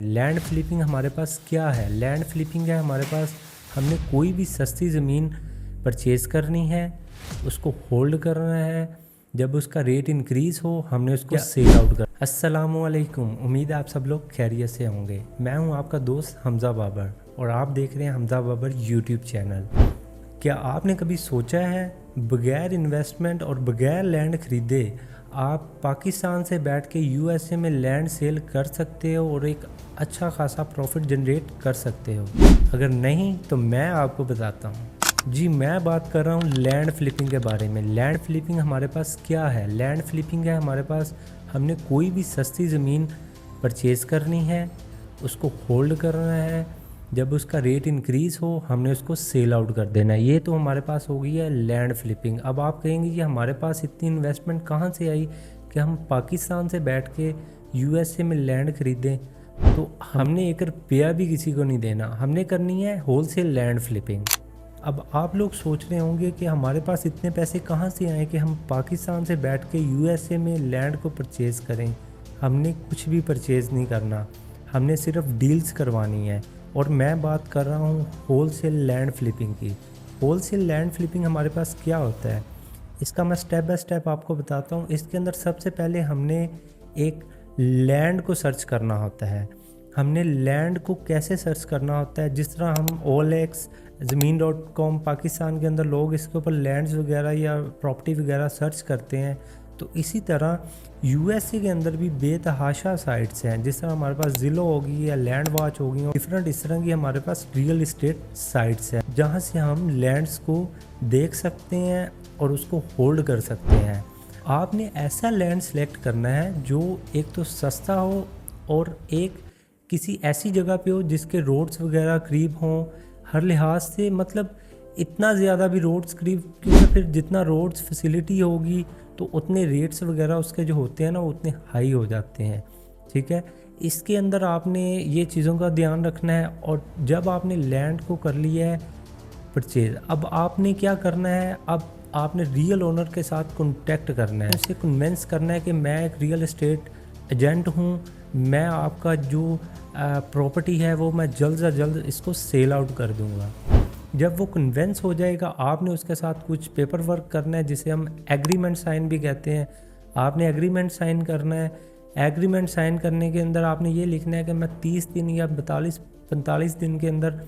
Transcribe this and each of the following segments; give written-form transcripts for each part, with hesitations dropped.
Land flipping हमारे पास क्या है? लैंड फ्लिपिंग है हमारे पास, हमने कोई भी सस्ती ज़मीन परचेज़ करनी है, उसको होल्ड करना है, जब उसका रेट इंक्रीज़ हो हमने उसको सेल आउट कर। अस्सलामुअलैकुम, उम्मीद है आप सब लोग खैरियत से होंगे। मैं हूं आपका दोस्त हमज़ा बाबर और आप देख रहे हैं हमज़ा बाबर यूट्यूब चैनल। क्या आपने कभी सोचा है बगैर इन्वेस्टमेंट और बगैर लैंड ख़रीदे आप पाकिस्तान से बैठ के यूएसए में लैंड सेल कर सकते हो और एक अच्छा खासा प्रॉफिट जनरेट कर सकते हो? अगर नहीं तो मैं आपको बताता हूँ। जी, मैं बात कर रहा हूँ लैंड फ्लिपिंग के बारे में। लैंड फ्लिपिंग हमारे पास क्या है? लैंड फ्लिपिंग है हमारे पास, हमने कोई भी सस्ती ज़मीन परचेज़ करनी है, उसको होल्ड करना है, जब उसका रेट इंक्रीज़ हो हमने उसको सेल आउट कर देना है। ये तो हमारे पास हो गई है लैंड फ्लिपिंग। अब आप कहेंगे कि हमारे पास इतनी इन्वेस्टमेंट कहाँ से आई कि हम पाकिस्तान से बैठ के यूएसए में लैंड ख़रीदें? तो हमने एक रुपया भी किसी को नहीं देना, हमने करनी है होलसेल लैंड फ्लिपिंग। अब आप लोग सोच रहे होंगे कि हमारे पास इतने पैसे कहाँ से आए कि हम पाकिस्तान से बैठ के यूएसए में लैंड को परचेज़ करें। हमने कुछ भी परचेज़ नहीं करना, हमने सिर्फ डील्स करवानी है। और मैं बात कर रहा हूँ होलसेल लैंड फ्लिपिंग की। होलसेल लैंड फ्लिपिंग हमारे पास क्या होता है, इसका मैं स्टेप बाय स्टेप आपको बताता हूँ। इसके अंदर सबसे पहले हमने एक लैंड को सर्च करना होता है। हमने लैंड को कैसे सर्च करना होता है? जिस तरह हम OLX, ज़मीन.com, पाकिस्तान के अंदर लोग इसके ऊपर लैंड्स वगैरह या प्रॉपर्टी वगैरह सर्च करते हैं, तो इसी तरह यूएसए के अंदर भी बेतहाशा साइट्स हैं। जिस तरह हमारे पास ज़िलो होगी या लैंड वॉच होगी, डिफरेंट इस तरह की हमारे पास रियल इस्टेट साइट्स हैं जहां से हम लैंड्स को देख सकते हैं और उसको होल्ड कर सकते हैं। आपने ऐसा लैंड सेलेक्ट करना है जो एक तो सस्ता हो और एक किसी ऐसी जगह पे हो जिसके रोड्स वगैरह करीब हों हर लिहाज से। मतलब इतना ज़्यादा भी रोड्स करीब, क्योंकि फिर जितना रोड्स फैसिलिटी होगी तो उतने रेट्स वगैरह उसके जो होते हैं ना वो उतने हाई हो जाते हैं। ठीक है, इसके अंदर आपने ये चीज़ों का ध्यान रखना है। और जब आपने लैंड को कर लिया है परचेज, अब आपने क्या करना है, अब आपने रियल ओनर के साथ कॉन्टैक्ट करना है, उसे कन्विंस करना है कि मैं एक रियल एस्टेट एजेंट हूँ, मैं आपका जो प्रॉपर्टी है वो मैं जल्द से जल्द इसको सेल आउट कर दूँगा। जब वो कन्विंस हो जाएगा आपने उसके साथ कुछ पेपर वर्क करना है जिसे हम एग्रीमेंट साइन भी कहते हैं। आपने एग्रीमेंट साइन करना है। एग्रीमेंट साइन करने के अंदर आपने ये लिखना है कि मैं 30 दिन या 45 दिन के अंदर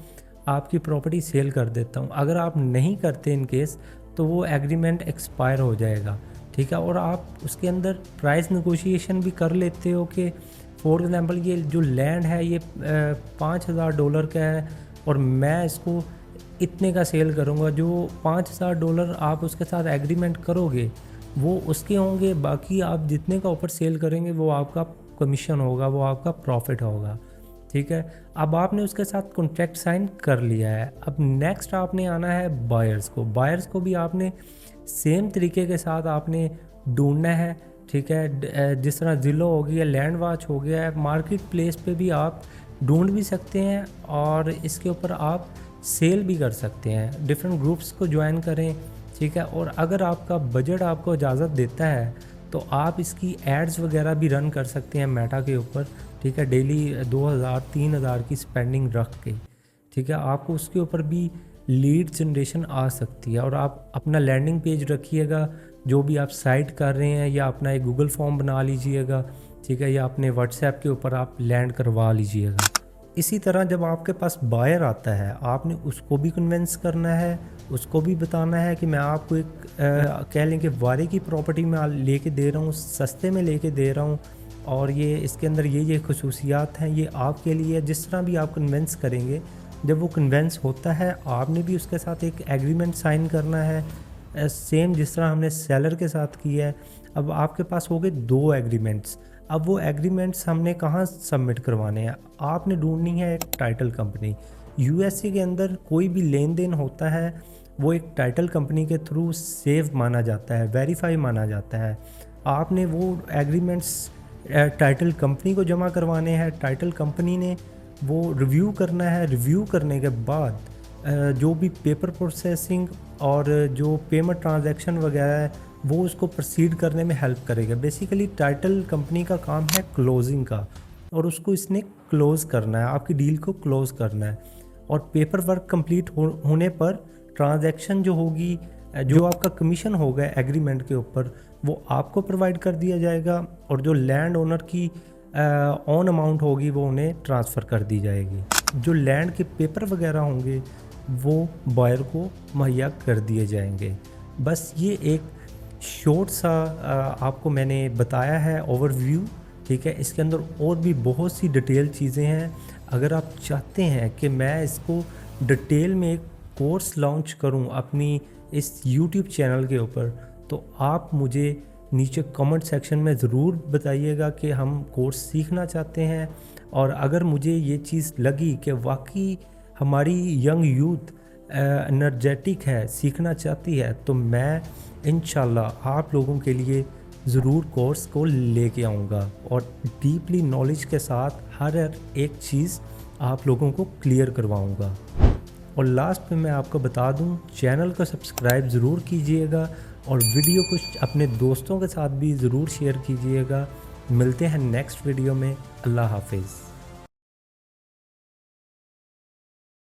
आपकी प्रॉपर्टी सेल कर देता हूँ। अगर आप नहीं करते इन केस तो वो एग्रीमेंट एक्सपायर हो जाएगा। ठीक है, और आप उसके अंदर प्राइस नेगोशिएशन भी कर लेते हो कि फॉर एग्जांपल ये जो लैंड है ये $5000 का है और मैं इसको इतने का सेल करूँगा। जो $5000 आप उसके साथ एग्रीमेंट करोगे वो उसके होंगे, बाकी आप जितने का ऊपर सेल करेंगे वो आपका कमीशन होगा, वो आपका प्रॉफिट होगा। ठीक है, अब आपने उसके साथ कॉन्ट्रैक्ट साइन कर लिया है। अब नेक्स्ट आपने आना है बायर्स को। बायर्स को भी आपने सेम तरीके के साथ आपने ढूंढना है। ठीक है, जिस तरह ज़िलो हो गया, लैंड वॉच हो गया है, मार्केट प्लेस पे भी आप ढूंढ भी सकते हैं और इसके ऊपर आप सेल भी कर सकते हैं। डिफरेंट ग्रुप्स को ज्वाइन करें। ठीक है, और अगर आपका बजट आपको इजाज़त देता है तो आप इसकी एड्स वगैरह भी रन कर सकते हैं मेटा के ऊपर। ठीक है, डेली 2000-3000 की स्पेंडिंग रख के। ठीक है, आपको उसके ऊपर भी लीड जनरेशन आ सकती है। और आप अपना लैंडिंग पेज रखिएगा जो भी आप साइट कर रहे हैं, या अपना एक गूगल फॉर्म बना लीजिएगा। ठीक है, या अपने व्हाट्सएप के ऊपर आप लैंड करवा लीजिएगा। इसी तरह जब आपके पास बायर आता है आपने उसको भी कन्विंस करना है, उसको भी बताना है कि मैं आपको एक कह लें कि वारे की प्रॉपर्टी में लेके दे रहा हूँ, सस्ते में लेके दे रहा हूँ और ये इसके अंदर ये खसूसियात हैं, ये आपके लिए। जिस तरह भी आप कन्विंस करेंगे, जब वो कन्विंस होता है आपने भी उसके साथ एक एग्रीमेंट साइन करना है, सेम जिस तरह हमने सेलर के साथ किया है। अब आपके पास हो गए 2 एग्रीमेंट्स। अब वो एग्रीमेंट्स हमने कहाँ सबमिट करवाने हैं? आपने ढूंढनी है एक टाइटल कंपनी। यूएसए के अंदर कोई भी लेन देन होता है वो एक टाइटल कंपनी के थ्रू सेव माना जाता है, वेरीफाई माना जाता है। आपने वो एग्रीमेंट्स टाइटल कंपनी को जमा करवाने हैं। टाइटल कंपनी ने वो रिव्यू करना है। रिव्यू करने के बाद जो भी पेपर प्रोसेसिंग और जो पेमेंट ट्रांजैक्शन वगैरह है वो उसको प्रोसीड करने में हेल्प करेगा। बेसिकली टाइटल कंपनी का काम है क्लोजिंग का, और उसको इसने क्लोज़ करना है, आपकी डील को क्लोज़ करना है। और पेपर वर्क कंप्लीट होने पर ट्रांजैक्शन जो होगी, जो आपका कमीशन होगा एग्रीमेंट के ऊपर, वो आपको प्रोवाइड कर दिया जाएगा और जो लैंड ओनर की ऑन अमाउंट होगी वो उन्हें ट्रांसफ़र कर दी जाएगी। जो लैंड के पेपर वगैरह होंगे वो बायर को मुहैया कर दिए जाएंगे। बस ये एक शॉर्ट सा आपको मैंने बताया है ओवरव्यू, ठीक है। इसके अंदर और भी बहुत सी डिटेल चीज़ें हैं। अगर आप चाहते हैं कि मैं इसको डिटेल में एक कोर्स लॉन्च करूं अपनी इस यूट्यूब चैनल के ऊपर, तो आप मुझे नीचे कमेंट सेक्शन में ज़रूर बताइएगा कि हम कोर्स सीखना चाहते हैं। और अगर मुझे ये चीज़ लगी कि वाकई हमारी यंग यूथ एनर्जेटिक है, सीखना चाहती है, तो मैं इंशाल्लाह आप लोगों के लिए ज़रूर कोर्स को लेके आऊँगा और डीपली नॉलेज के साथ हर एक चीज़ आप लोगों को क्लियर करवाऊँगा। और लास्ट में मैं आपको बता दूं, चैनल को सब्सक्राइब ज़रूर कीजिएगा और वीडियो को अपने दोस्तों के साथ भी ज़रूर शेयर कीजिएगा। मिलते हैं नेक्स्ट वीडियो में। अल्लाह हाफिज़।